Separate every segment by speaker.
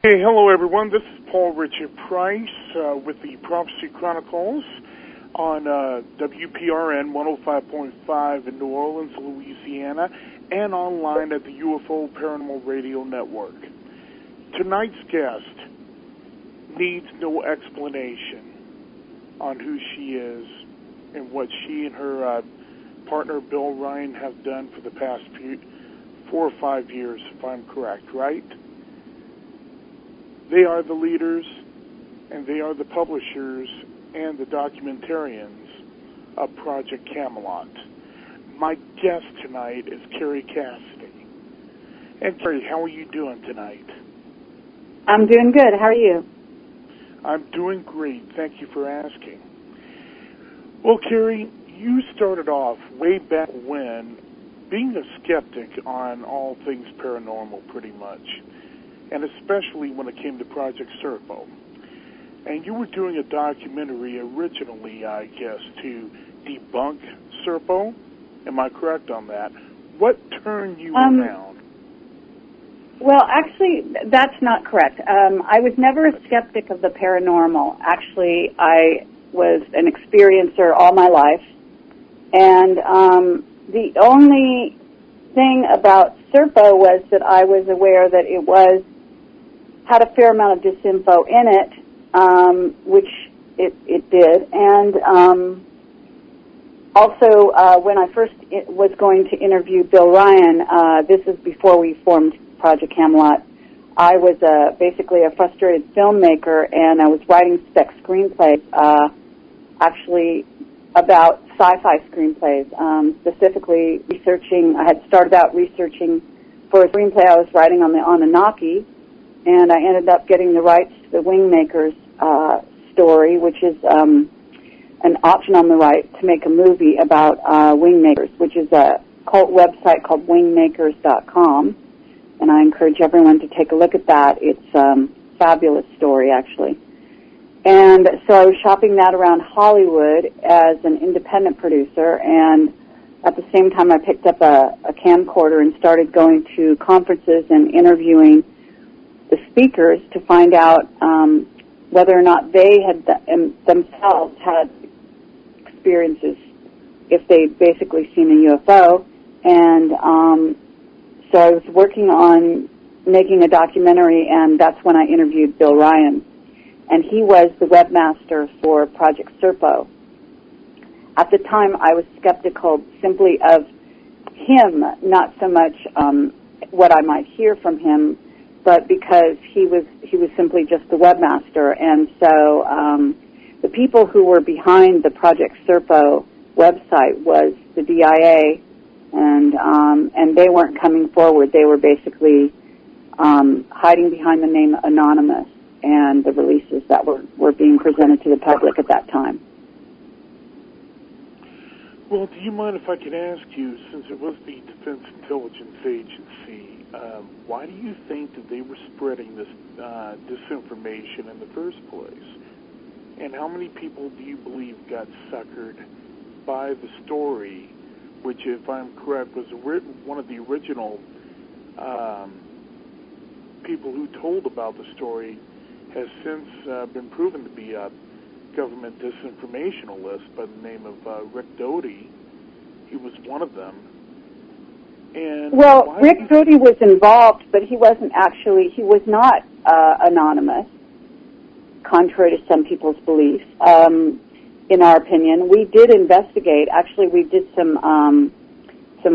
Speaker 1: Hey, hello everyone. This is Paul Richard Price with the Prophecy Chronicles on WPRN 105.5 in New Orleans, Louisiana, and online at the UFO Paranormal Radio Network. Tonight's guest needs no explanation on who she is and what she and her partner Bill Ryan have done for the past 4 or 5 years, if I'm correct, right? They are the leaders, and they are the publishers and the documentarians of Project Camelot. My guest tonight is Kerry Cassidy. And Kerry, how are you doing tonight?
Speaker 2: I'm doing good. How are you?
Speaker 1: I'm doing great. Thank you for asking. Well, Kerry, you started off way back when being a skeptic on all things paranormal, pretty much, and especially when it came to Project Serpo. And you were doing a documentary originally, I guess, to debunk Serpo. Am I correct on that? What turned you around?
Speaker 2: Well, actually, that's not correct. I was never a skeptic of the paranormal. Actually, I was an experiencer all my life. And the only thing about Serpo was that I was aware that it had a fair amount of disinfo in it, which it did. And also, when I first was going to interview Bill Ryan, this is before we formed Project Camelot, I was basically a frustrated filmmaker, and I was writing spec screenplays, actually about sci-fi screenplays, specifically researching. I had started out researching for a screenplay I was writing on the Anunnaki, and I ended up getting the rights to the Wingmakers story, which is an option on the right to make a movie about Wingmakers, which is a cult website called wingmakers.com, and I encourage everyone to take a look at that. It's a fabulous story, actually. And so I was shopping that around Hollywood as an independent producer, and at the same time I picked up a camcorder and started going to conferences and interviewing the speakers to find out whether or not they had themselves had experiences, if they'd basically seen a UFO. And so I was working on making a documentary, and that's when I interviewed Bill Ryan. And he was the webmaster for Project Serpo. At the time, I was skeptical simply of him, not so much what I might hear from him, but because he was simply just the webmaster. And so the people who were behind the Project Serpo website was the DIA, and they weren't coming forward. They were basically hiding behind the name Anonymous and the releases that were being presented to the public at that time.
Speaker 1: Well, do you mind if I could ask you, since it was the Defense Intelligence Agency, why do you think that they were spreading this disinformation in the first place? And how many people do you believe got suckered by the story, which, if I'm correct, was one of the original people who told about the story, has since been proven to be a government disinformationalist by the name of Rick Doty. He was one of them. And
Speaker 2: well, Rick Doty was involved, but he was not anonymous, contrary to some people's beliefs. In our opinion, we did investigate. Actually, we did some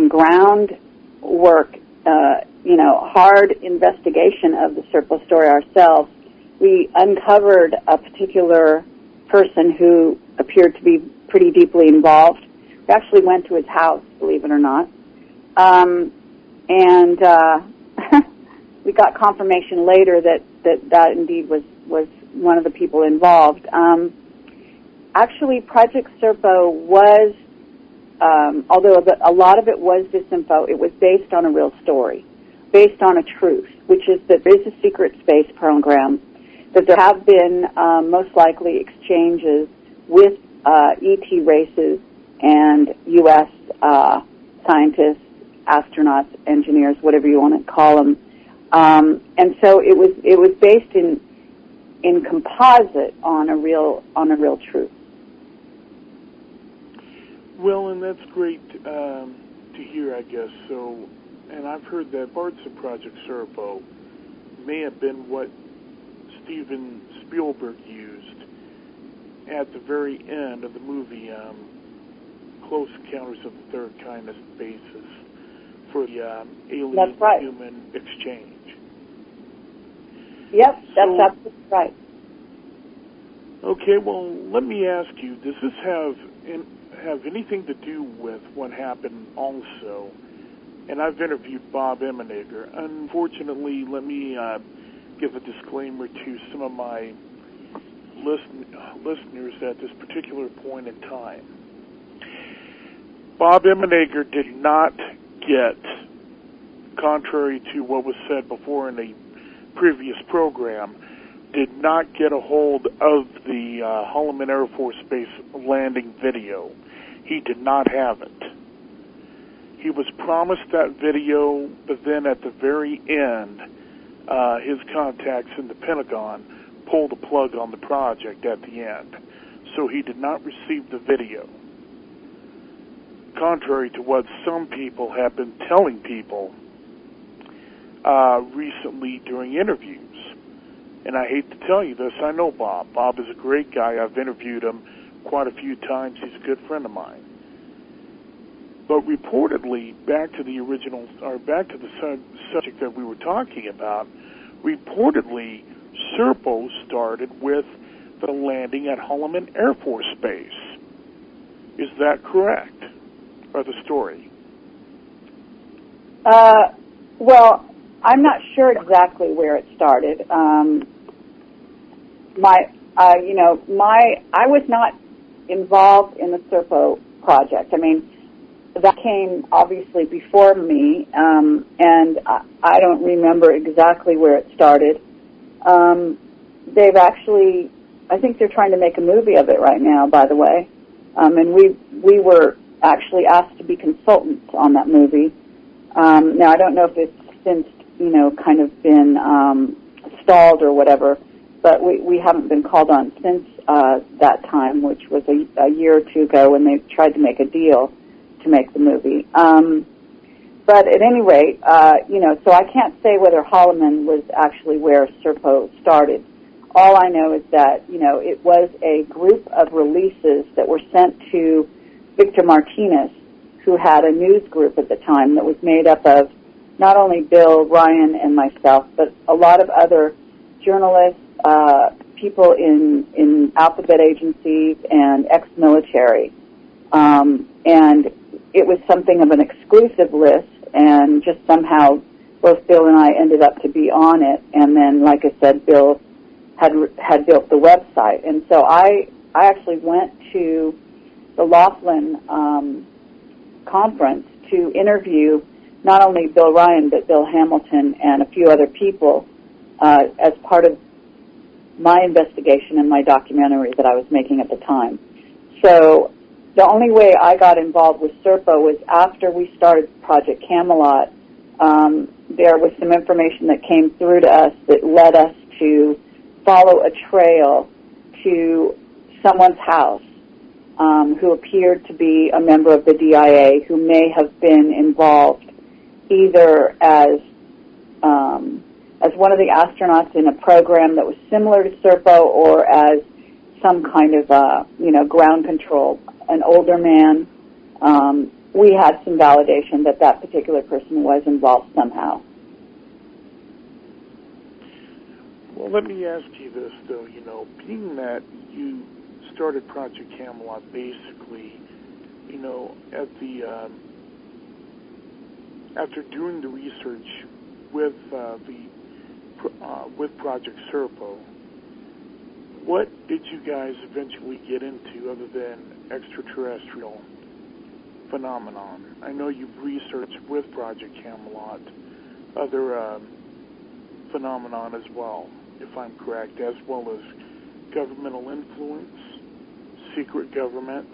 Speaker 2: ground work, hard investigation of the Serpo story ourselves. We uncovered a particular person who appeared to be pretty deeply involved. We actually went to his house, believe it or not. And we got confirmation later that indeed was one of the people involved. Actually, Project Serpo was, although a lot of it was disinfo, it was based on a real story, based on a truth, which is that there is a secret space program, that there have been most likely exchanges with ET races and U.S. Scientists, astronauts, engineers, whatever you want to call them, And so it was based in composite on a real truth.
Speaker 1: Well, and that's great to hear, I guess. So, and I've heard that parts of Project Serpo may have been what Steven Spielberg used at the very end of the movie Close Encounters of the Third Kind as basis for the alien-human exchange.
Speaker 2: Yep, that's absolutely right.
Speaker 1: Okay, well, let me ask you, does this have anything to do with what happened also? And I've interviewed Bob Emenegger. Unfortunately, let me give a disclaimer to some of my listeners at this particular point in time. Bob Emenegger did not get, contrary to what was said before in the previous program, did not get a hold of the Holloman Air Force Base landing video. He did not have it. He was promised that video, but then at the very end, his contacts in the Pentagon pulled the plug on the project at the end. So he did not receive the video, contrary to what some people have been telling people recently during interviews. And I hate to tell you this, I know Bob. Bob is a great guy. I've interviewed him quite a few times. He's a good friend of mine. But reportedly, back to the subject that we were talking about, reportedly, Serpo started with the landing at Holloman Air Force Base. Is that correct? Or the story?
Speaker 2: Well, I'm not sure exactly where it started. I was not involved in the Serpo project. I mean, that came obviously before me, and I don't remember exactly where it started. They've actually, I think they're trying to make a movie of it right now, by the way. And we were actually asked to be consultants on that movie. Now, I don't know if it's since, kind of been stalled or whatever, but we haven't been called on since that time, which was a year or two ago when they tried to make a deal to make the movie. But at any rate, so I can't say whether Holloman was actually where Serpo started. All I know is that, it was a group of releases that were sent to Victor Martinez, who had a news group at the time that was made up of not only Bill, Ryan, and myself, but a lot of other journalists, people in alphabet agencies, and ex-military. And it was something of an exclusive list, and just somehow both Bill and I ended up to be on it. And then, like I said, Bill had built the website. And so I actually went to the Laughlin conference to interview not only Bill Ryan, but Bill Hamilton and a few other people as part of my investigation and my documentary that I was making at the time. So the only way I got involved with Serpo was after we started Project Camelot. There was some information that came through to us that led us to follow a trail to someone's house who appeared to be a member of the DIA, who may have been involved either as one of the astronauts in a program that was similar to Serpo, or as some kind of ground control, an older man. We had some validation that particular person was involved somehow.
Speaker 1: Well, let me ask you this, though. Being that you started Project Camelot basically, at the after doing the research with with Project Serpo, what did you guys eventually get into other than extraterrestrial phenomenon? I know you've researched with Project Camelot other phenomenon as well, if I'm correct, as well as governmental influence, secret government,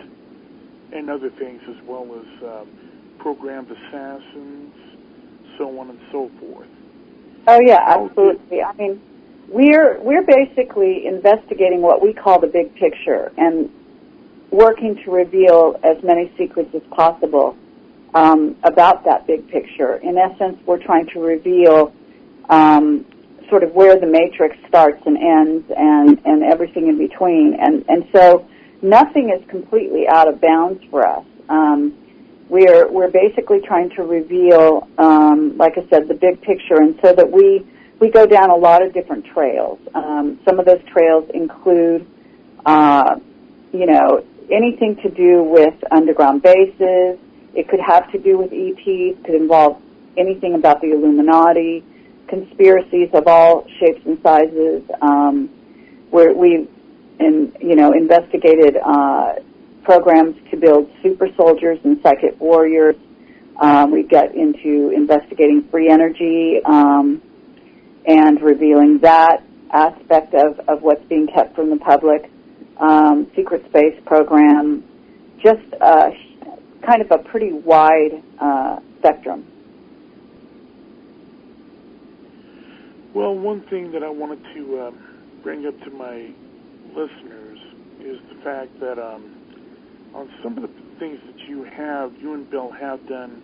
Speaker 1: and other things, as well as programmed assassins, so on and so forth.
Speaker 2: Oh yeah, absolutely. I mean, we're basically investigating what we call the big picture and working to reveal as many secrets as possible about that big picture. In essence, we're trying to reveal sort of where the matrix starts and ends and everything in between. And so nothing is completely out of bounds for us. We're basically trying to reveal, like I said, the big picture, and so that we go down a lot of different trails. Some of those trails include, anything to do with underground bases. It could have to do with ETs, could involve anything about the Illuminati, conspiracies of all shapes and sizes. We've investigated programs to build super soldiers and psychic warriors. We get into investigating free energy and revealing that aspect of what's being kept from the public. Secret space program, just kind of a pretty wide spectrum.
Speaker 1: Well, one thing that I wanted to bring up to my listeners is the fact that on some of the things that you and Bill have done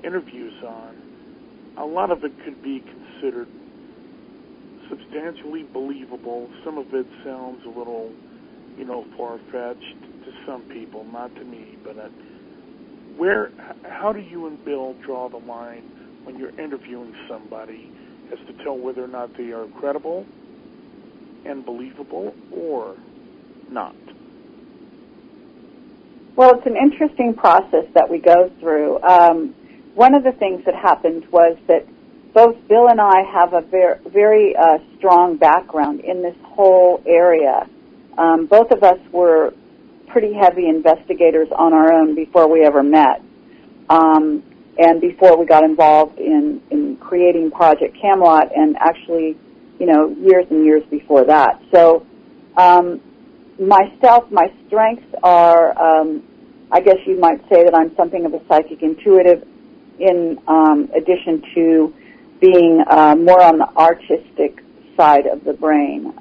Speaker 1: interviews on, a lot of it could be considered substantially believable. Some of it sounds a little, far-fetched to some people, not to me. But how do you and Bill draw the line when you're interviewing somebody as to tell whether or not they are credible and believable or not?
Speaker 2: Well, it's an interesting process that we go through. One of the things that happened was that both Bill and I have a very strong background in this whole area. Both of us were pretty heavy investigators on our own before we ever met, and before we got involved in creating Project Camelot, and actually, years and years before that. So my strengths are, I guess you might say that I'm something of a psychic intuitive, in addition to being more on the artistic side of the brain,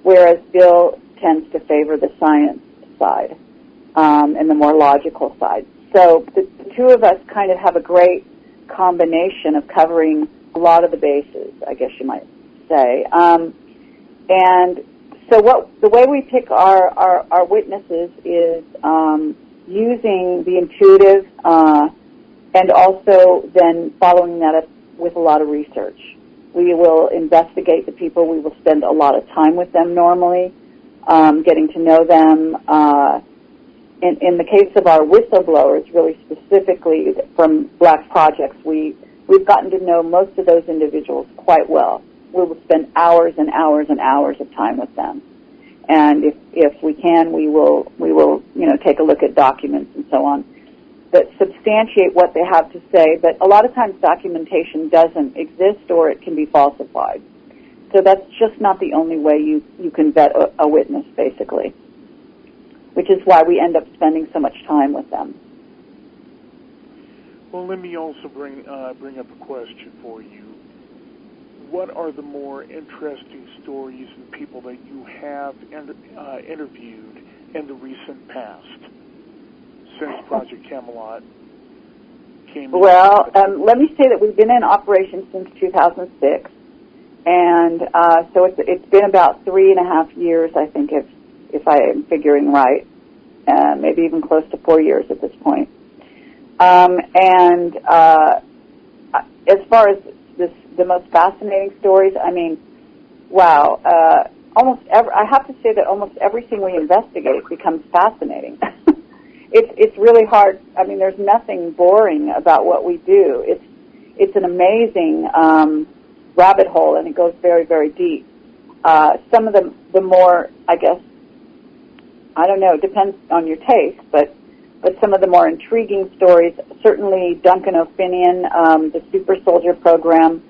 Speaker 2: whereas Bill tends to favor the science side and the more logical side. So the two of us kind of have a great combination of covering a lot of the bases, I guess you might say. And so the way we pick our witnesses is using the intuitive and also then following that up with a lot of research. We will investigate the people. We will spend a lot of time with them normally, getting to know them. In the case of our whistleblowers, really specifically from Black Projects, we've gotten to know most of those individuals quite well. We will spend hours and hours and hours of time with them. And if we can, we will take a look at documents and so on that substantiate what they have to say, but a lot of times documentation doesn't exist or it can be falsified. So that's just not the only way you can vet a witness, basically, which is why we end up spending so much time with them.
Speaker 1: Well, let me also bring up a question for you. What are the more interesting stories and people that you have interviewed in the recent past since Project Camelot came?
Speaker 2: Well, let me say that we've been in operation since 2006, and so it's been about 3.5 years, I think, if I am figuring right, maybe even close to 4 years at this point. And as far as the most fascinating stories, I mean, wow, I have to say that almost everything we investigate becomes fascinating. It's really hard. I mean, there's nothing boring about what we do. It's an amazing rabbit hole, and it goes very, very deep. Some of the more, I guess, I don't know, it depends on your taste, but some of the more intriguing stories, certainly Duncan O'Finian, the Super Soldier program,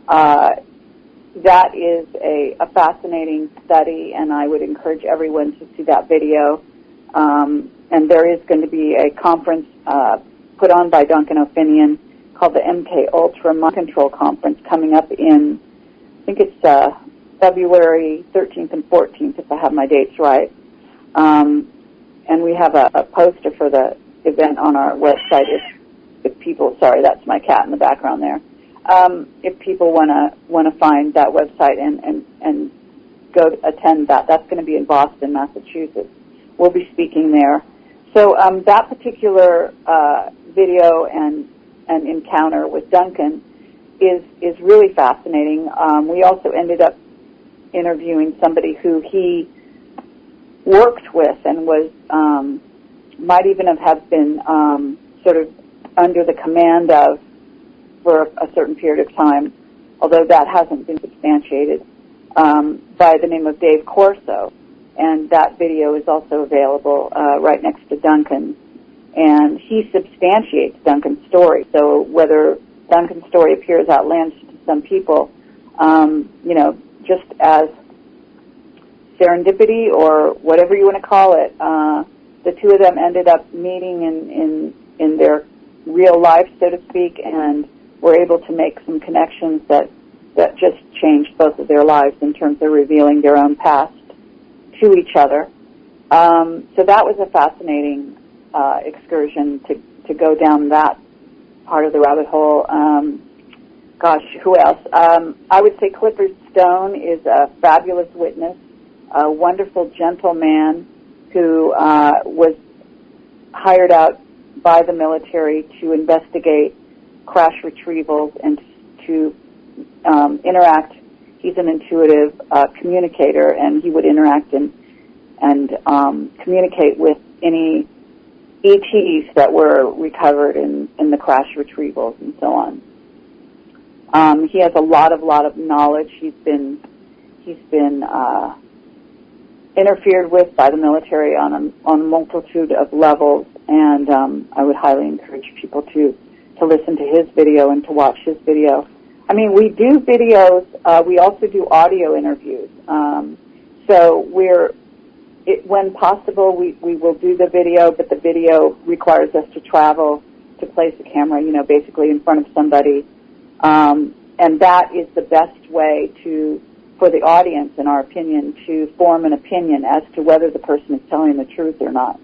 Speaker 2: that is a fascinating study, and I would encourage everyone to see that video. And there is going to be a conference put on by Duncan O'Finian called the MK Ultra Mind Control Conference coming up in, I think it's February 13th and 14th, if I have my dates right. And we have a poster for the event on our website if people, sorry, that's my cat in the background there. If people want to find that website and go attend that, that's going to be in Boston, Massachusetts. We'll be speaking there. So that particular video and encounter with Duncan is really fascinating. We also ended up interviewing somebody who he worked with and was might even have been sort of under the command of for a certain period of time, although that hasn't been substantiated, by the name of Dave Corso. And that video is also available right next to Duncan. And he substantiates Duncan's story. So whether Duncan's story appears outlandish to some people, just as serendipity or whatever you want to call it, the two of them ended up meeting in their real life, so to speak, and were able to make some connections that just changed both of their lives in terms of revealing their own past to each other. So that was a fascinating excursion to go down that part of the rabbit hole. Who else? I would say Clifford Stone is a fabulous witness, a wonderful, gentle man who was hired out by the military to investigate crash retrievals and to interact. He's an intuitive communicator, and he would interact and communicate with any ETs that were recovered in the crash retrievals and so on. He has a lot of knowledge. He's been interfered with by the military on a multitude of levels, and I would highly encourage people to listen to his video and to watch his video. I mean, we do videos. We also do audio interviews. So when possible, we will do the video, but the video requires us to travel to place a camera, basically in front of somebody. And that is the best way for the audience, in our opinion, to form an opinion as to whether the person is telling the truth or not.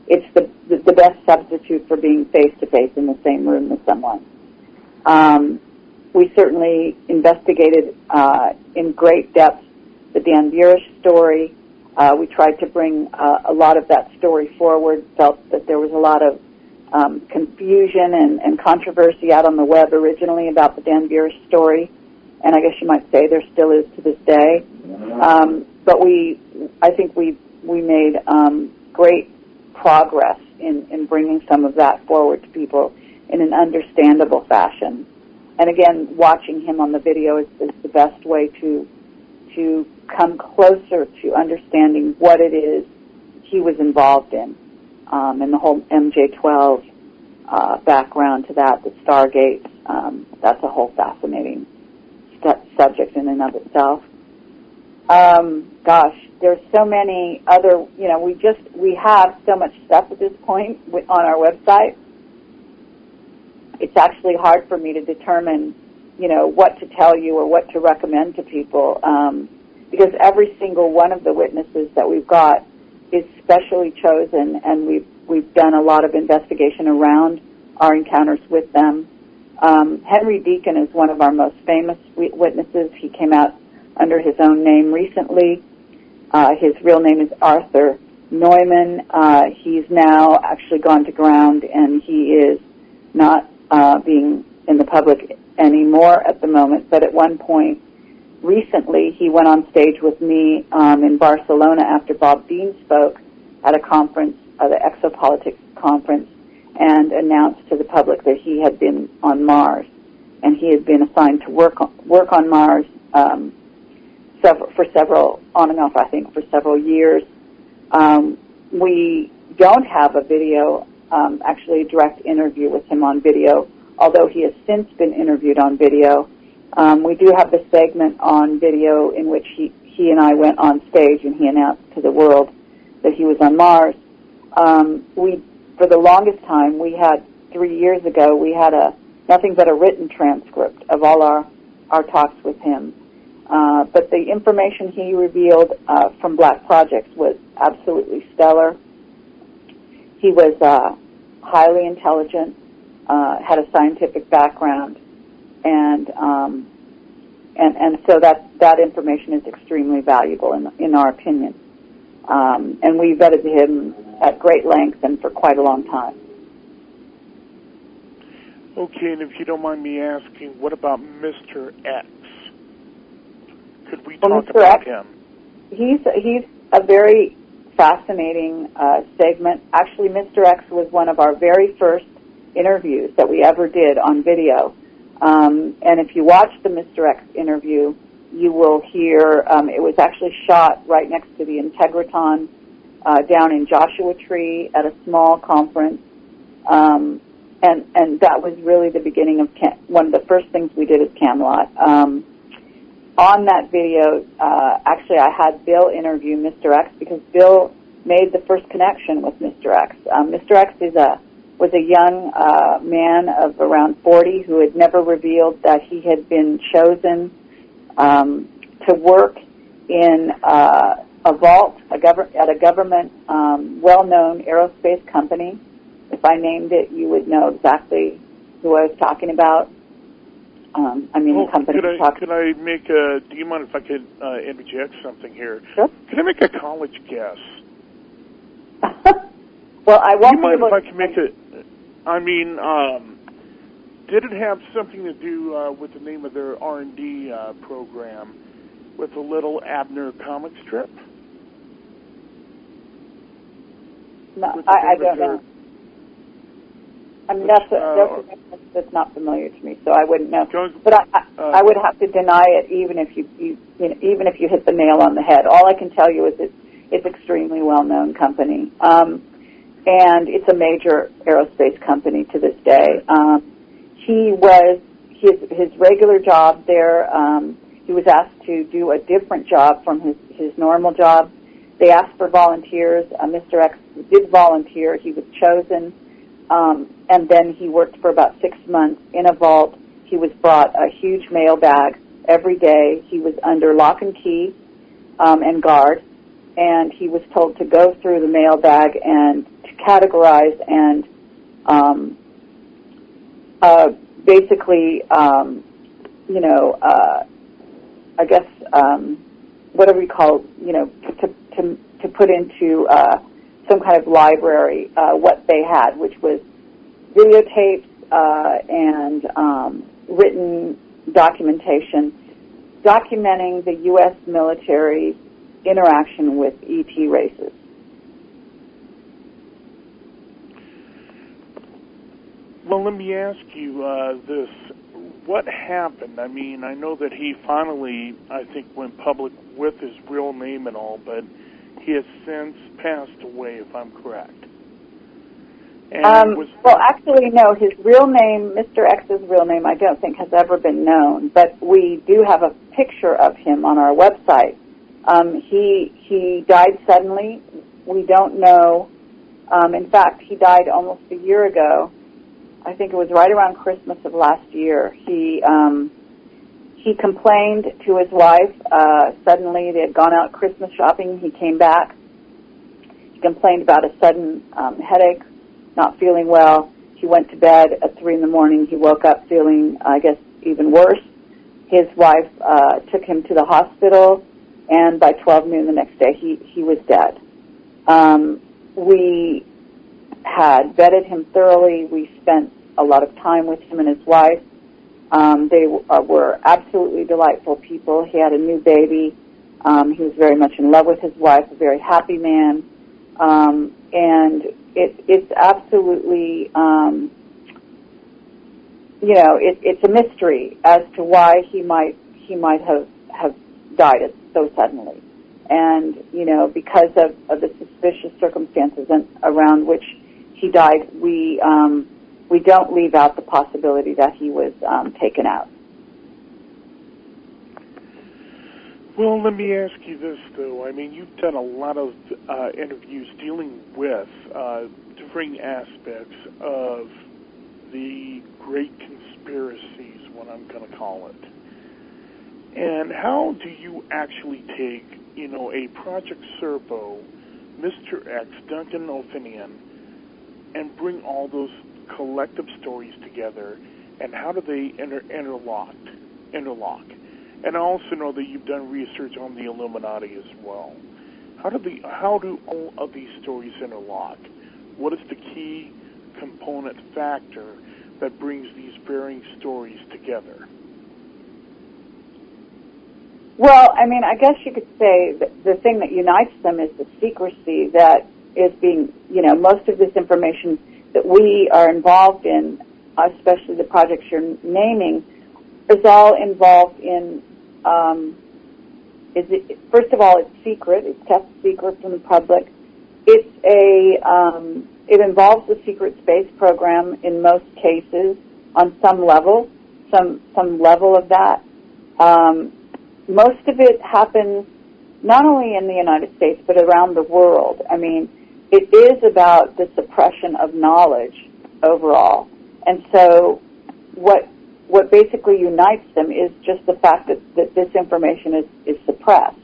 Speaker 2: It's the best substitute for being face-to-face in the same room with someone. We certainly investigated in great depth the Dan Burisch story. We tried to bring a lot of that story forward, felt that there was a lot of confusion and controversy out on the web originally about the Dan Burisch story, and I guess you might say there still is to this day. But I think we made great progress in bringing some of that forward to people in an understandable fashion. And again, watching him on the video is the best way to come closer to understanding what it is he was involved in, and the whole MJ-12 background to that, the Stargate. That's a whole fascinating subject in and of itself. There's so many other, we have so much stuff at this point on our website. It's actually hard for me to determine, what to tell you or what to recommend to people, because every single one of the witnesses that we've got is specially chosen, and we've done a lot of investigation around our encounters with them. Henry Deacon is one of our most famous witnesses. He came out under his own name recently. His real name is Arthur Neumann. He's now actually gone to ground, and he is not being in the public anymore at the moment. But at one point, recently, he went on stage with me in Barcelona after Bob Dean spoke at a conference, the Exopolitics conference, and announced to the public that he had been on Mars, and he had been assigned to work on Mars for several, on and off, I think, for several years. We don't have a video, actually a direct interview with him on video, although he has since been interviewed on video. We do have the segment on video in which he and I went on stage, and he announced to the world that he was on Mars. For the longest time, 3 years ago, we had nothing but a written transcript of all our talks with him. But the information he revealed from Black Projects was absolutely stellar. He was highly intelligent, had a scientific background, and so that information is extremely valuable in our opinion. And we vetted him at great length and for quite a long time.
Speaker 1: Okay, and if you don't mind me asking, what about Mr. X? Could we talk about him?
Speaker 2: He's a very fascinating segment. Actually, Mr. X was one of our very first interviews that we ever did on video. And if you watch the Mr. X interview, you will hear it was actually shot right next to the Integratron down in Joshua Tree at a small conference. And that was really the beginning of one of the first things we did as Camelot. On that video, actually, I had Bill interview Mr. X because Bill made the first connection with Mr. X. Mr. X was a young man of around 40 who had never revealed that he had been chosen to work in a vault at a government well-known aerospace company. If I named it, you would know exactly who I was talking about. The company.
Speaker 1: Could I make a? Do you mind if I could interject something here?
Speaker 2: Sure.
Speaker 1: Can I make a college guess?
Speaker 2: Well, I won't.
Speaker 1: Do you mind if I can make it? Did it have something to do with the name of their R&D program with the little Abner comic strip?
Speaker 2: No, I don't know. That's not familiar to me, so I wouldn't know. But I would have to deny it, even if even if you hit the nail on the head. All I can tell you is it's extremely well-known company, and it's a major aerospace company to this day. He was his regular job there. He was asked to do a different job from his normal job. They asked for volunteers. Mr. X did volunteer. He was chosen. And then he worked for about 6 months in a vault. He was brought a huge mail bag every day. He was under lock and key and guard, and he was told to go through the mail bag and to categorize and basically, I guess whatever you call, to put into some kind of library what they had, which was videotapes and written documentation documenting the U.S. military's interaction with ET races.
Speaker 1: Well, let me ask you this. What happened? I mean, I know that he finally, I think, went public with his real name and all, but he has since passed away, if I'm correct. And
Speaker 2: well, actually, no. His real name, Mr. X's real name, I don't think has ever been known. But we do have a picture of him on our website. He died suddenly. We don't know. In fact, he died almost a year ago. I think it was right around Christmas of last year. He complained to his wife. Suddenly, they had gone out Christmas shopping. He came back. He complained about a sudden headache, not feeling well. He went to bed at 3 in the morning. He woke up feeling, I guess, even worse. His wife took him to the hospital, and by 12 noon the next day, he was dead. We had vetted him thoroughly. We spent a lot of time with him and his wife. They were absolutely delightful people. He had a new baby. He was very much in love with his wife, a very happy man. And it's absolutely, it's a mystery as to why he might have died so suddenly. And, because of the suspicious circumstances around which he died, we don't leave out the possibility that he was taken out.
Speaker 1: Well, let me ask you this, though. I mean, you've done a lot of interviews dealing with differing aspects of the great what I'm going to call it. And how do you actually take, a Project Serpo, Mr. X, Duncan O'Finian, and bring all those collective stories together, and how do they interlock? And I also know that you've done research on the Illuminati as well. How do all of these stories interlock? What is the key component factor that brings these varying stories together?
Speaker 2: Well, I guess you could say that the thing that unites them is the secrecy that is being, most of this information that we are involved in, especially the projects you're naming, is all involved in, first of all, it's secret. It's kept secret from the public. It involves the secret space program in most cases on some level of that. Most of it happens not only in the United States, but around the world. It is about the suppression of knowledge overall. And so what basically unites them is just the fact that this information is suppressed.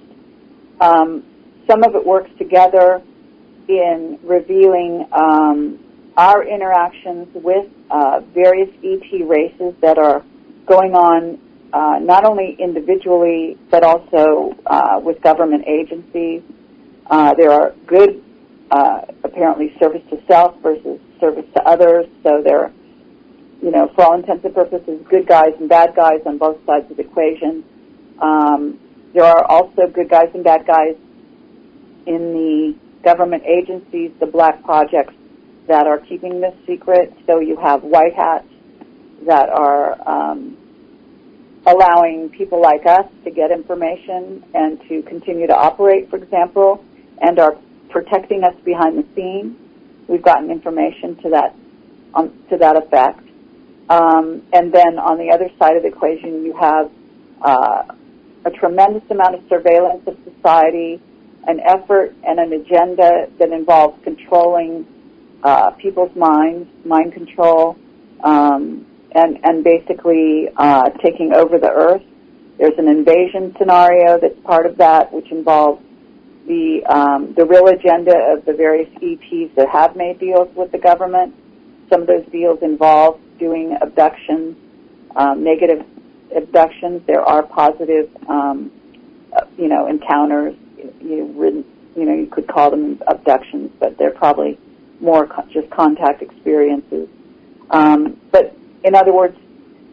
Speaker 2: Some of it works together in revealing our interactions with various ET races that are going on not only individually, but also with government agencies. There are good, apparently, service to self versus service to others. So there are, for all intents and purposes, good guys and bad guys on both sides of the equation. There are also good guys and bad guys in the government agencies, the black projects that are keeping this secret. So you have white hats that are allowing people like us to get information and to continue to operate, for example, and are protecting us behind the scenes. We've gotten information to that effect. And then on the other side of the equation, you have a tremendous amount of surveillance of society, an effort and an agenda that involves controlling people's minds, mind control, and basically taking over the earth. There's an invasion scenario that's part of that, which involves the real agenda of the various ETs that have made deals with the government. Some of those deals involve doing abductions, negative abductions. There are positive, encounters. You could call them abductions, but they're probably more just contact experiences. But in other words,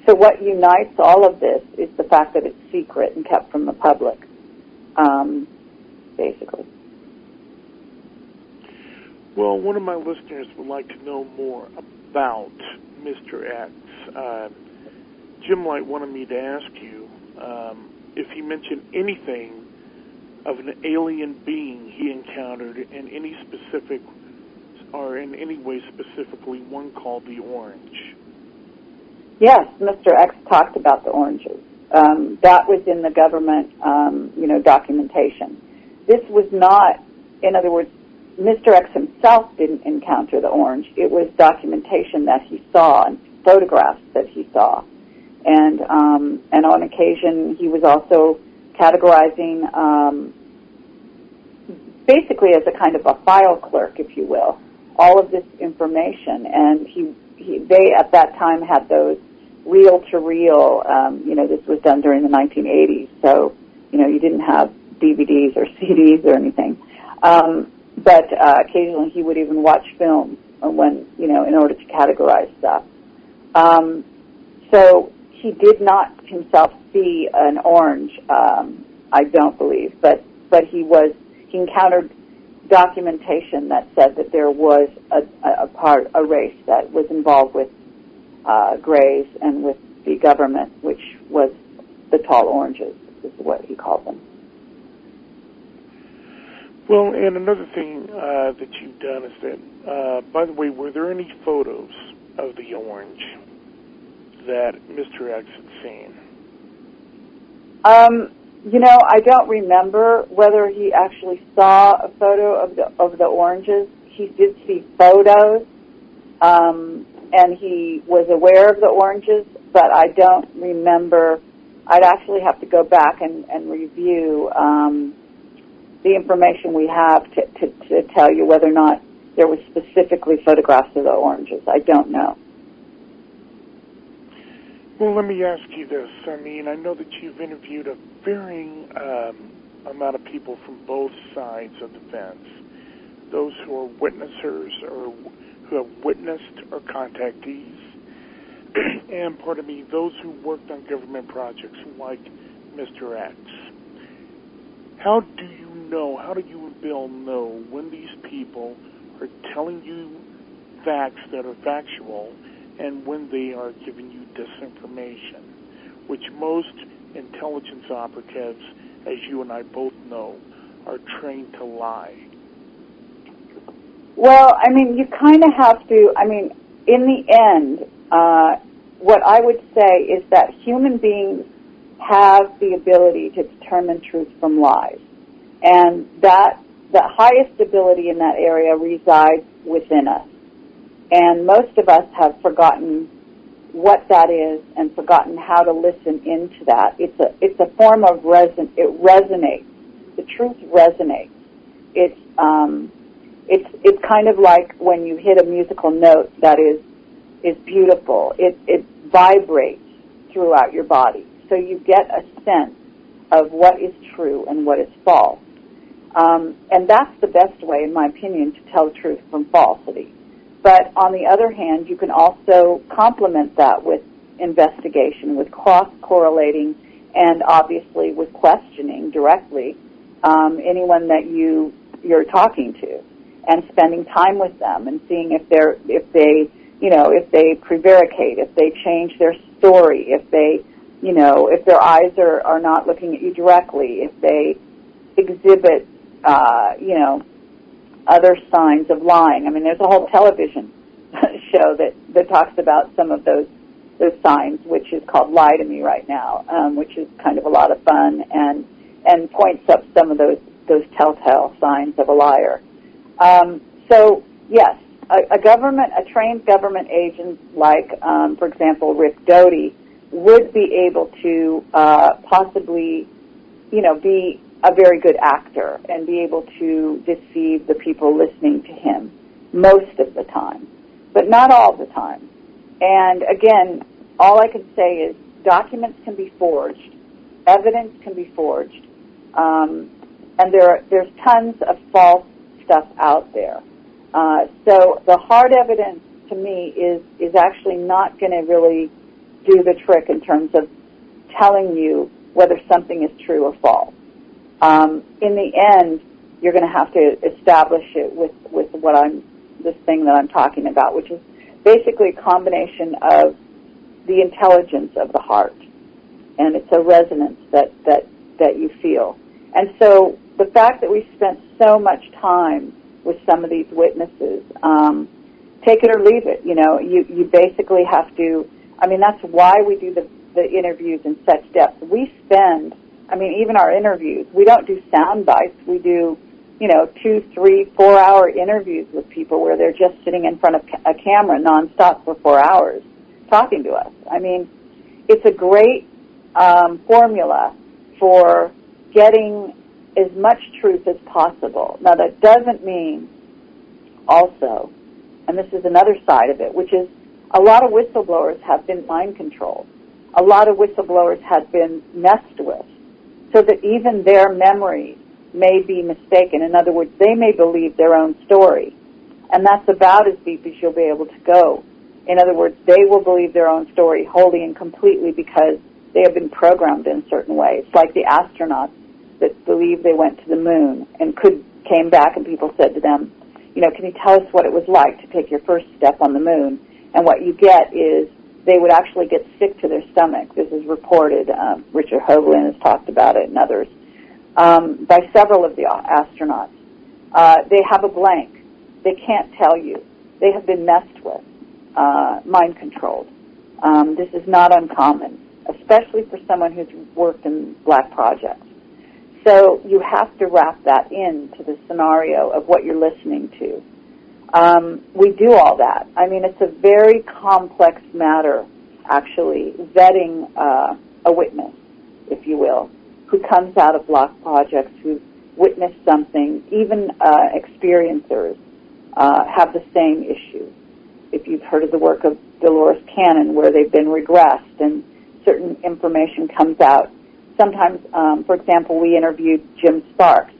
Speaker 2: so what unites all of this is the fact that it's secret and kept from the public, basically.
Speaker 1: Well, one of my listeners would like to know more about Mr. X. Jim Light wanted me to ask you if he mentioned anything of an alien being he encountered in any specific, or in any way specifically, one called the Orange.
Speaker 2: Yes, Mr. X talked about the oranges. That was in the government, documentation. This was not, in other words, Mr. X himself didn't encounter the orange. It was documentation that he saw and photographs that he saw. And on occasion, he was also categorizing, basically as a kind of a file clerk, if you will, all of this information. And they at that time had those reel-to-reel, this was done during the 1980s, so, you didn't have DVDs or CDs or anything. But occasionally he would even watch films when, in order to categorize stuff. So he did not himself see an orange, I don't believe, but he encountered documentation that said that there was a race that was involved with Greys and with the government, which was the Tall Oranges, is what he called them.
Speaker 1: Well, and another thing that you've done is that, by the way, were there any photos of the orange that Mr. X had seen?
Speaker 2: I don't remember whether he actually saw a photo of the oranges. He did see photos, and he was aware of the oranges. but I don't remember. I'd actually have to go back and review the information we have to tell you whether or not there was specifically photographs of the oranges. I don't know.
Speaker 1: Well, let me ask you this. I mean, I know that you've interviewed a varying amount of people from both sides of the fence. Those who are witnessers or who have witnessed or contactees, and those who worked on government projects like Mr. X. How do you and Bill know when these people are telling you facts that are factual and when they are giving you disinformation, which most intelligence operatives, as you and I both know, are trained to lie?
Speaker 2: Well, I mean, you kind of have to, I mean, in the end, what I would say is that human beings have the ability to determine truth from lies. And that the highest ability in that area resides within us. And most of us have forgotten what that is and forgotten how to listen into that. It's a form of it resonates. The truth resonates. It's kind of like when you hit a musical note that is beautiful. It vibrates throughout your body. So you get a sense of what is true and what is false. And that's the best way, in my opinion, to tell the truth from falsity. But on the other hand, you can also complement that with investigation, with cross-correlating, and obviously with questioning directly anyone that you're talking to, and spending time with them and seeing if they prevaricate, if they change their story, if their eyes are not looking at you directly, if they exhibit other signs of lying. I mean, there's a whole television show that talks about some of those signs, which is called Lie to Me right now, which is kind of a lot of fun and points up some of those telltale signs of a liar. So yes, a trained government agent like, for example, Rick Doty would be able to possibly, be a very good actor and be able to deceive the people listening to him most of the time, but not all the time. And again, all I can say is documents can be forged, evidence can be forged, and there's tons of false stuff out there. So the hard evidence to me is actually not going to really do the trick in terms of telling you whether something is true or false. In the end, you're going to have to establish it with this thing that I'm talking about, which is basically a combination of the intelligence of the heart, and it's a resonance that you feel. And so the fact that we spent so much time with some of these witnesses, take it or leave it. You basically have to. I mean, that's why we do the interviews in such depth. We spend. I mean, even our interviews, we don't do sound bites. We do, 2, 3, 4-hour interviews with people where they're just sitting in front of a camera nonstop for 4 hours talking to us. I mean, it's a great formula for getting as much truth as possible. Now, that doesn't mean also, and this is another side of it, which is a lot of whistleblowers have been mind controlled. A lot of whistleblowers have been messed with, so that even their memories may be mistaken. In other words, they may believe their own story. And that's about as deep as you'll be able to go. In other words, they will believe their own story wholly and completely because they have been programmed in a certain way. It's like the astronauts that believe they went to the moon and came back and people said to them, can you tell us what it was like to take your first step on the moon? And what you get is they would actually get sick to their stomach. This is reported. Richard Hoagland has talked about it and others. By several of the astronauts. They have a blank. They can't tell you. They have been messed with, mind controlled. This is not uncommon, especially for someone who's worked in black projects. So you have to wrap that into the scenario of what you're listening to. We do all that. I mean, it's a very complex matter. actually vetting a witness, if you will, who comes out of block projects, who's witnessed something. Even experiencers have the same issue. If you've heard of the work of Dolores Cannon, where they've been regressed and certain information comes out. Sometimes, for example, we interviewed Jim Sparks.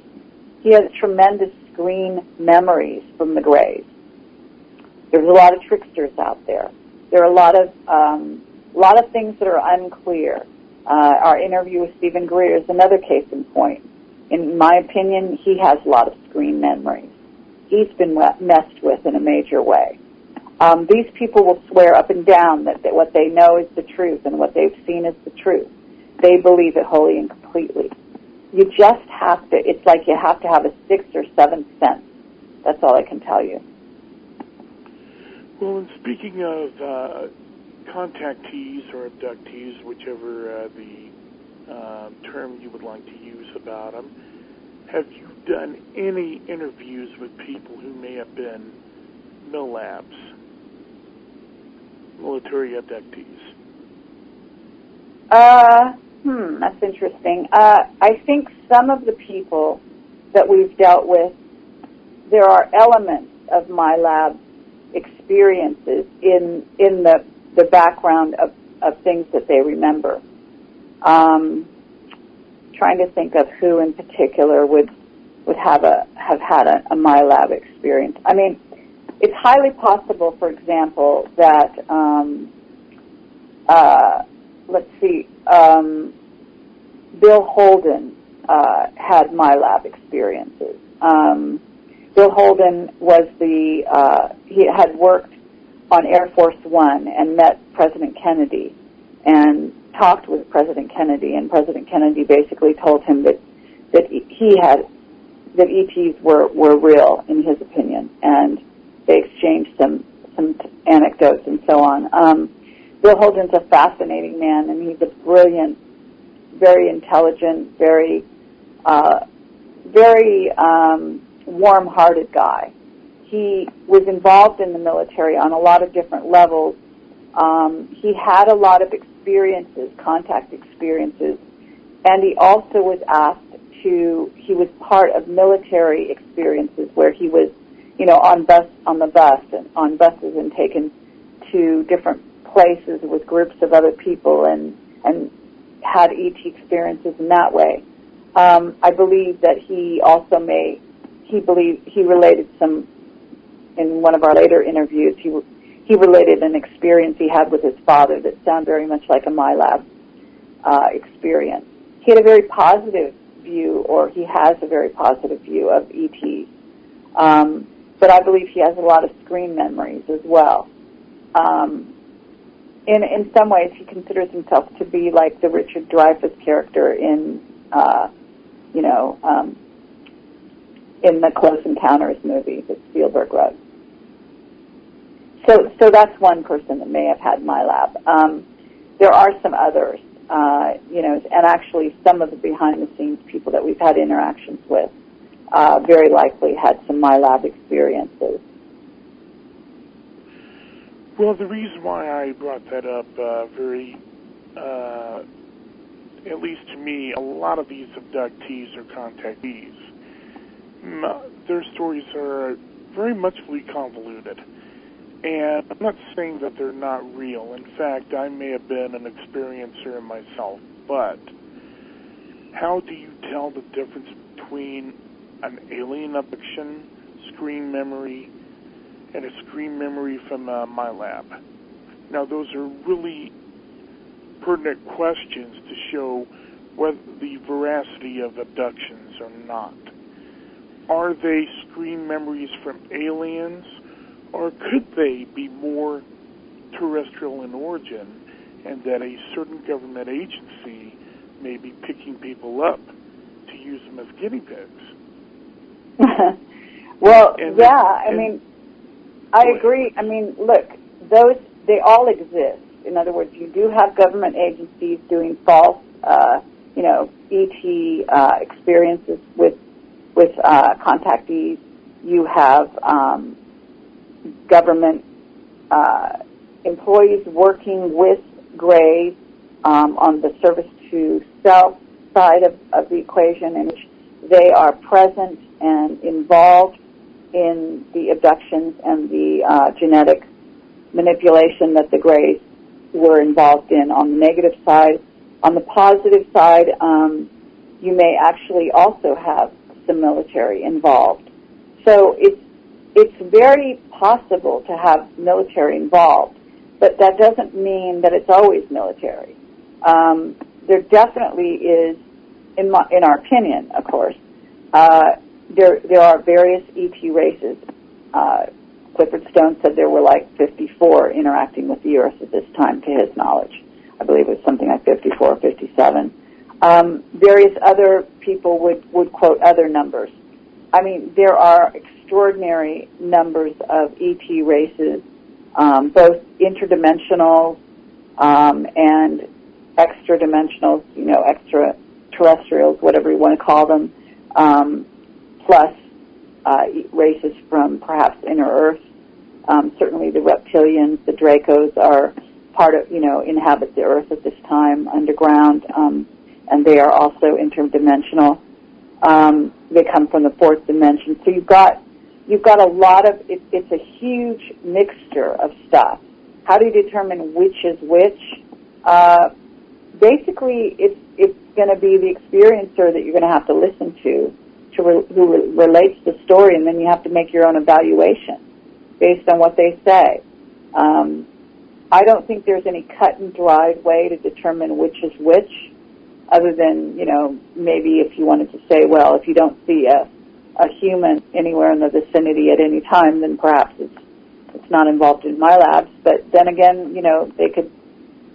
Speaker 2: He has tremendous screen memories from the graves. There's a lot of tricksters out there. There are a lot of things that are unclear. Our interview with Stephen Greer is another case in point. In my opinion, he has a lot of screen memories. He's been messed with in a major way. These people will swear up and down that what they know is the truth and what they've seen is the truth. They believe it wholly and completely. You just have to, it's like you have to have a sixth or seventh sense. That's all I can tell you.
Speaker 1: Well, and speaking of contactees or abductees, whichever the term you would like to use about them, have you done any interviews with people who may have been MILABs, military abductees?
Speaker 2: That's interesting. I think some of the people that we've dealt with, there are elements of MILAB experiences in the background of things that they remember. Trying to think of who in particular would have had a MILAB experience. I mean, it's highly possible, for example, that Bill Holden had MILAB experiences. Bill Holden was he had worked on Air Force One and met President Kennedy and talked with President Kennedy, and President Kennedy basically told him that ETs were real in his opinion, and they exchanged some anecdotes and so on. Bill Holden's a fascinating man, and he's a brilliant, very intelligent, very warm-hearted guy. He was involved in the military on a lot of different levels. He had a lot of experiences, contact experiences, and he also was asked he was part of military experiences where he was, on buses and taken to different places with groups of other people and had ET experiences in that way. I believe that he also he related some, in one of our later interviews, he related an experience he had with his father that sounded very much like a MILAB experience. He had a very positive view, or he has a very positive view of ET. But I believe he has a lot of screen memories as well. In some ways, he considers himself to be like the Richard Dreyfuss character in the Close Encounters movie that Spielberg wrote. So that's one person that may have had MILAB. There are some others, and actually some of the behind-the-scenes people that we've had interactions with very likely had some MILAB experiences.
Speaker 1: Well, the reason why I brought that up, at least to me, a lot of these abductees or contactees, their stories are very much convoluted. And I'm not saying that they're not real. In fact, I may have been an experiencer myself, but how do you tell the difference between an alien abduction, screen memory, and a screen memory from MILAB? Now, those are really pertinent questions to show whether the veracity of abductions or not. Are they screen memories from aliens, or could they be more terrestrial in origin, and that a certain government agency may be picking people up to use them as guinea pigs?
Speaker 2: Well, I agree. I mean, look, they all exist. In other words, you do have government agencies doing false, ET experiences with contactees. You have government employees working with grays on the service to self side of the equation, in which they are present and involved in the abductions and the genetic manipulation that the grays were involved in on the negative side. On the positive side, you may actually also have some military involved. So it's very possible to have military involved, but that doesn't mean that it's always military. There definitely is, in our opinion, of course, there are various ET races. Clifford Stone said there were like 54 interacting with the Earth at this time, to his knowledge. I believe it was something like 54 or 57. Various other people would quote other numbers. I mean, there are extraordinary numbers of ET races, both interdimensional and extra-dimensionals, extraterrestrials, whatever you want to call them, plus races from perhaps inner Earth. Certainly the reptilians, the Dracos, are part of, inhabit the Earth at this time underground, and they are also interdimensional. They come from the fourth dimension. So you've got a lot of, it's a huge mixture of stuff. How do you determine which is which? Basically, it's going to be the experiencer that you're going to have to listen to who relates the story, and then you have to make your own evaluation based on what they say. I don't think there's any cut and dried way to determine which is which, other than, maybe if you wanted to say, well, if you don't see a human anywhere in the vicinity at any time, then perhaps it's not involved in my labs. But then again, they could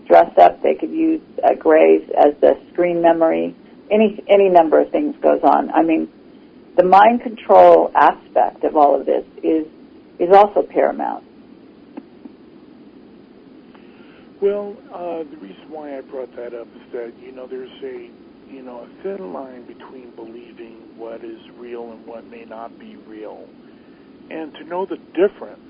Speaker 2: dress up, they could use grays as the screen memory. Any number of things goes on. I mean, the mind control aspect of all of this is also paramount.
Speaker 1: Well, the reason why I brought that up is that, there's a thin line between believing what is real and what may not be real. And to know the difference,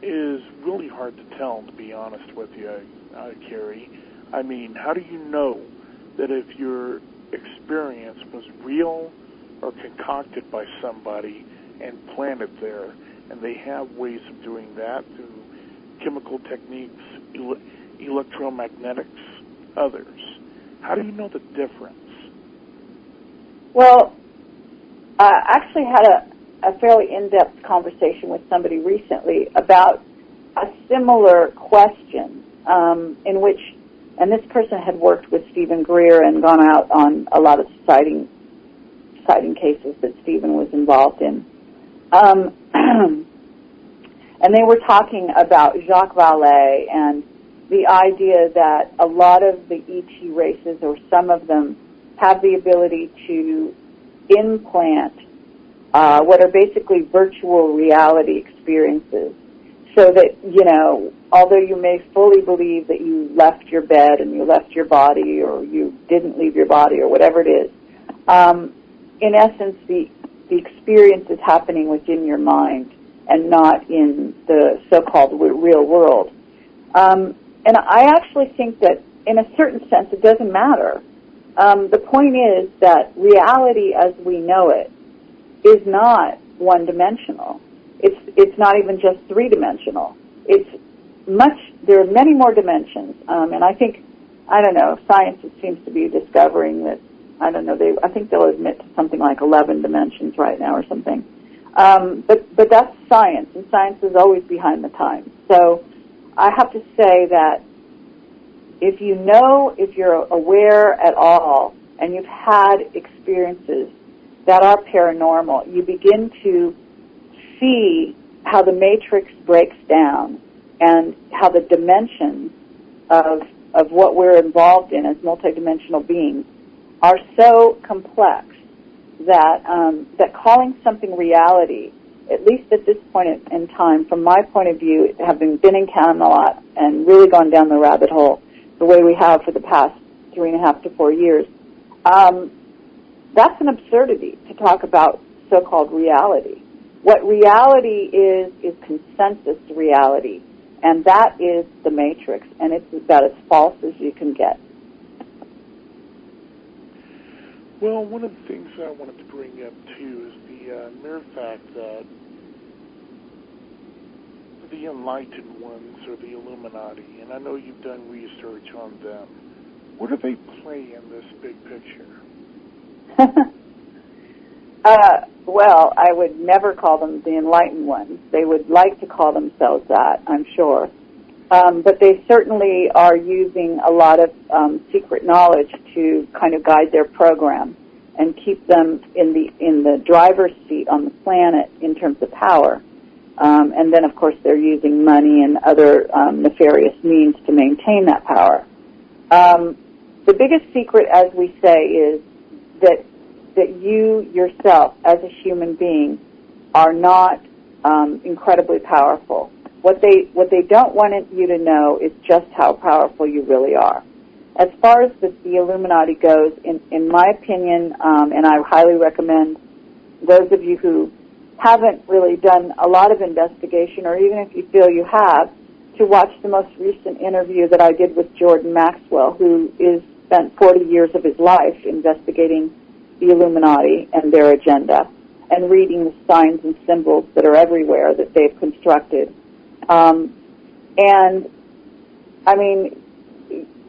Speaker 1: is really hard to tell, to be honest with you, Carrie. I mean, how do you know that if your experience was real or concocted by somebody and planted there? And they have ways of doing that through chemical techniques, electromagnetics, others. How do you know the difference?
Speaker 2: Well, I actually had a fairly in-depth conversation with somebody recently about a similar question, in which, and this person had worked with Stephen Greer and gone out on a lot of sighting cases that Stephen was involved in. And they were talking about Jacques Vallée and the idea that a lot of the ET races, or some of them, have the ability to implant what are basically virtual reality experiences. So that, although you may fully believe that you left your bed and you left your body, or you didn't leave your body, or whatever it is, in essence, the experience is happening within your mind and not in the so-called real world. And I actually think that, in a certain sense, it doesn't matter. The point is that reality as we know it is not one-dimensional. It's not even just three-dimensional. There are many more dimensions. And I think, science seems to be discovering that, I think they'll admit to something like 11 dimensions right now or something. But that's science, and science is always behind the times. So I have to say that if you're aware at all, and you've had experiences that are paranormal, you begin to see how the matrix breaks down and how the dimensions of what we're involved in as multidimensional beings are so complex that calling something reality, at least at this point in time, from my point of view, having been in Camelot and really gone down the rabbit hole the way we have for the past 3.5 to 4 years, that's an absurdity to talk about so-called reality. What reality is consensus reality, and that is the Matrix, and it's about as false as you can get.
Speaker 1: Well, one of the things I wanted to bring up, too, is the mere fact that the enlightened ones, or the Illuminati, and I know you've done research on them, where do they play in this big picture?
Speaker 2: Well, I would never call them the enlightened ones. They would like to call themselves that, I'm sure. But they certainly are using a lot of secret knowledge to kind of guide their program and keep them in the driver's seat on the planet in terms of power. And then, of course, they're using money and other nefarious means to maintain that power. The biggest secret, as we say, is that you yourself, as a human being, are not incredibly powerful. What they don't want you to know is just how powerful you really are. As far as the Illuminati goes, in my opinion, and I highly recommend those of you who haven't really done a lot of investigation, or even if you feel you have, to watch the most recent interview that I did with Jordan Maxwell, who spent 40 years of his life investigating the Illuminati and their agenda, and reading the signs and symbols that are everywhere that they've constructed. And, I mean,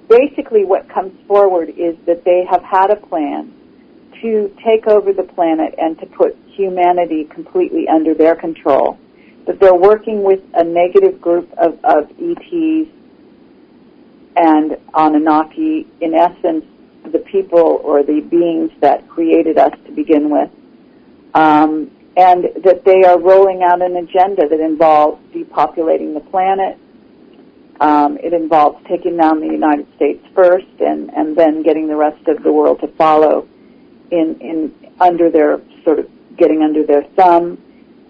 Speaker 2: basically what comes forward is that they have had a plan to take over the planet and to put humanity completely under their control. That they're working with a negative group of ETs and Anunnaki, in essence, the people or the beings that created us to begin with, and that they are rolling out an agenda that involves depopulating the planet. It involves taking down the United States first, and then getting the rest of the world to follow in under their sort of getting under their thumb.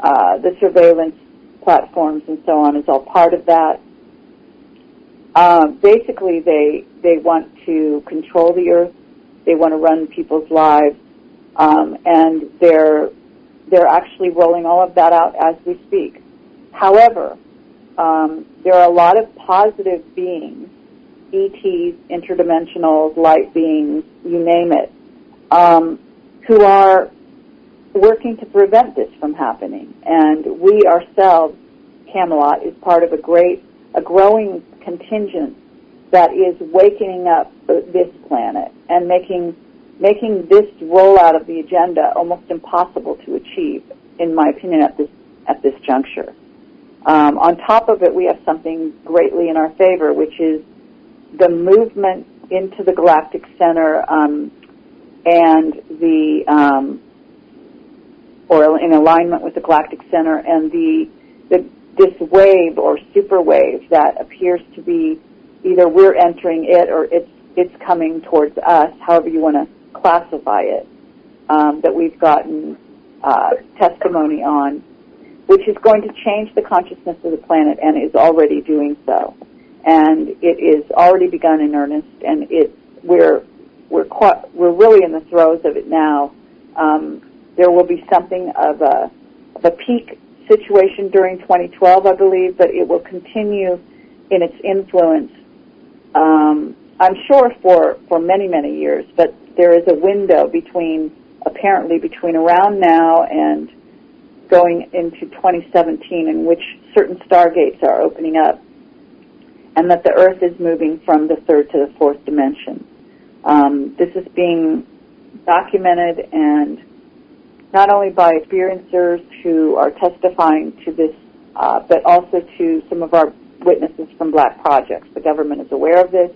Speaker 2: The surveillance platforms and so on is all part of that. Basically, they want to control the earth. They want to run people's lives, and they're actually rolling all of that out as we speak. However, there are a lot of positive beings, ETs, interdimensionals, light beings, you name it, who are working to prevent this from happening. And we ourselves, Camelot, is part of a growing contingent that is wakening up this planet and making this rollout of the agenda almost impossible to achieve, in my opinion, at this juncture. On top of it, we have something greatly in our favor, which is the movement into the galactic center and or in alignment with the galactic center, and this wave or super wave that appears to be either we're entering it or it's coming towards us, however you want to classify it, that we've gotten testimony on, which is going to change the consciousness of the planet and is already doing so. And it is already begun in earnest, and we're really in the throes of it now. There will be something of a peak situation during 2012, I believe, but it will continue in its influence, I'm sure, for many, many years. But there is a window apparently between around now and going into 2017 in which certain stargates are opening up, and that the Earth is moving from the third to the fourth dimension. This is being documented, and not only by experiencers who are testifying to this, but also to some of our witnesses from Black Projects. The government is aware of this.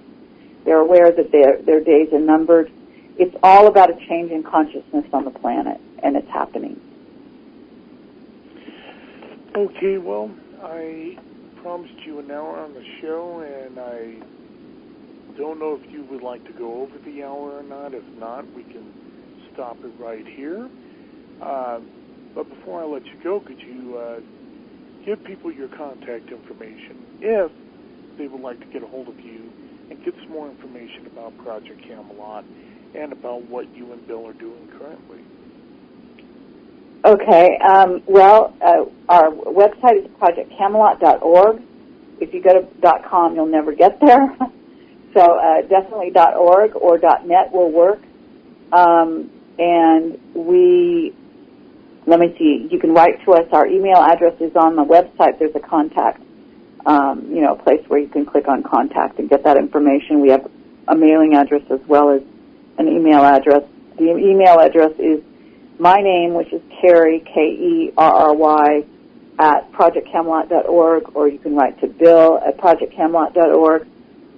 Speaker 2: They're aware that their days are numbered. It's all about a change in consciousness on the planet, and it's happening.
Speaker 1: Okay, well, I promised you an hour on the show, and I don't know if you would like to go over the hour or not. If not, we can stop it right here. But before I let you go, could you give people your contact information if they would like to get a hold of you and get some more information about Project Camelot and about what you and Bill are doing currently?
Speaker 2: Okay. Our website is projectcamelot.org. If you go to .com, you'll never get there. So definitely .org or .net will work. And let me see, you can write to us. Our email address is on the website. There's a contact, a place where you can click on contact and get that information. We have a mailing address as well as an email address. The email address is my name, which is Kerry, Kerry, at projectcamelot.org, or you can write to Bill at projectcamelot.org,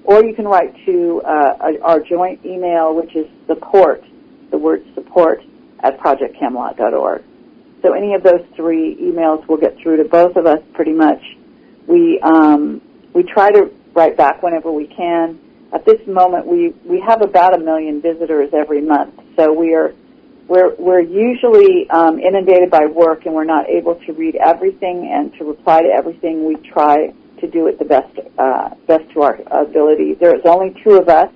Speaker 2: or you can write to our joint email, which is support, the word support, at projectcamelot.org. So any of those three emails will get through to both of us pretty much. We try to write back whenever we can. At this moment, we have about 1 million visitors every month, so we're usually inundated by work, and we're not able to read everything and to reply to everything. We try to do it the best to our ability. There's only 2 of us.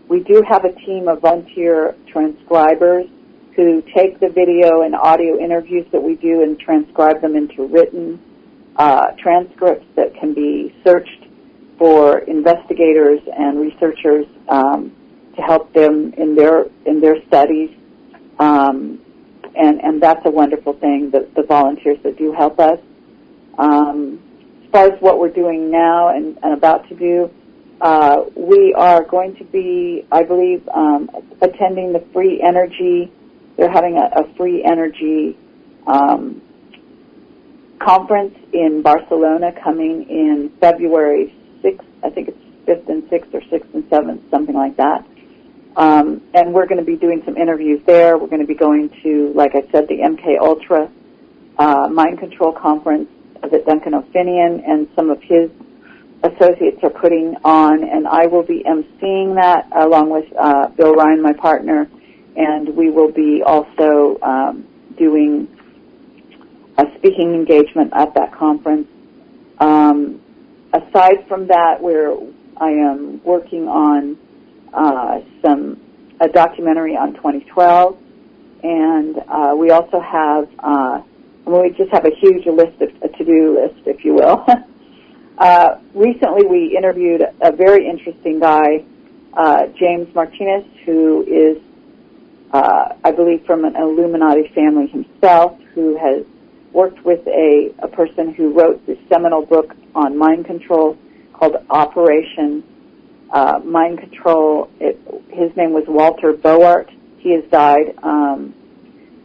Speaker 2: We do have a team of volunteer transcribers who take the video and audio interviews that we do and transcribe them into written transcripts that can be searched for investigators and researchers to help them in their studies, and that's a wonderful thing. The volunteers that do help us. As far as what we're doing now and about to do, we are going to be, I believe, attending the Free Energy. They're having a Free Energy conference in Barcelona coming in February 6th. I think it's 5th and 6th or 6th and 7th, something like that. And we're going to be doing some interviews there. We're going to be going to, like I said, the MK Ultra Mind Control Conference that Duncan O'Finian and some of his associates are putting on, and I will be emceeing that along with Bill Ryan, my partner, and we will be also doing a speaking engagement at that conference. Aside from that, I am working on a documentary on 2012, and we also have we just have a huge list, a to-do list, if you will. Recently, we interviewed a very interesting guy, James Martinez, who is, I believe, from an Illuminati family himself, who has worked with a person who wrote this seminal book on mind control called Operation Mind Control. His name was Walter Boart. He has died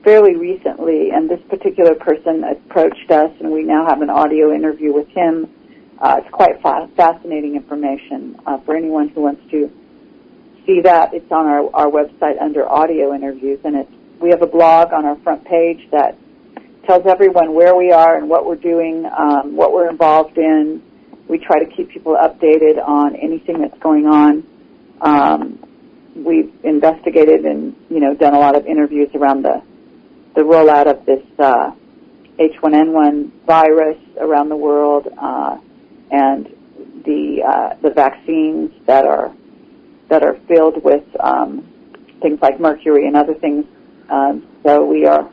Speaker 2: fairly recently, and this particular person approached us, and we now have an audio interview with him. It's quite fascinating information for anyone who wants to see that. It's on our website under audio interviews, and we have a blog on our front page that tells everyone where we are and what we're doing, what we're involved in. We try to keep people updated on anything that's going on. We've investigated and done a lot of interviews around the rollout of this H1N1 virus around the world, and the vaccines that are filled with things like mercury and other things. So we are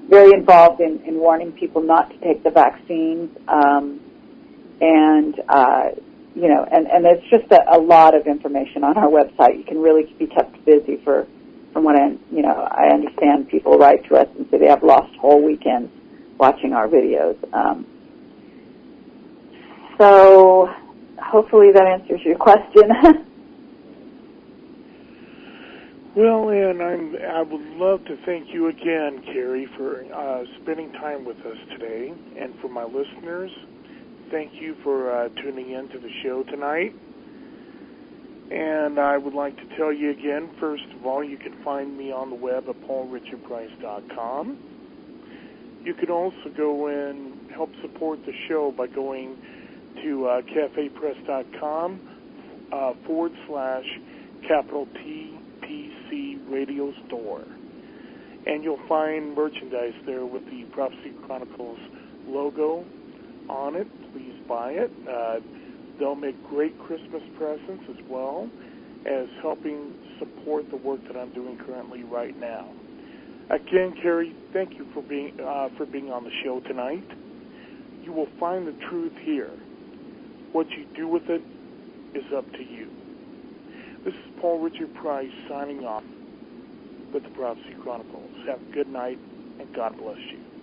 Speaker 2: very involved in warning people not to take the vaccines, and there's just a lot of information on our website. You can really be kept busy from what I understand. People write to us and say they have lost whole weekends watching our videos. So hopefully that answers your question.
Speaker 1: Well, and I would love to thank you again, Kerry, for spending time with us today. And for my listeners, thank you for tuning in to the show tonight. And I would like to tell you again, first of all, you can find me on the web at paulrichardprice.com. You can also go and help support the show by going to cafepress.com /TPC Radio Store. And you'll find merchandise there with the Prophecy Chronicles logo on it. Please buy it. They'll make great Christmas presents as well as helping support the work that I'm doing currently right now. Again, Carrie, thank you for being on the show tonight. You will find the truth here. What you do with it is up to you. This is Paul Richard Price signing off with the Prophecy Chronicles. Have a good night, and God bless you.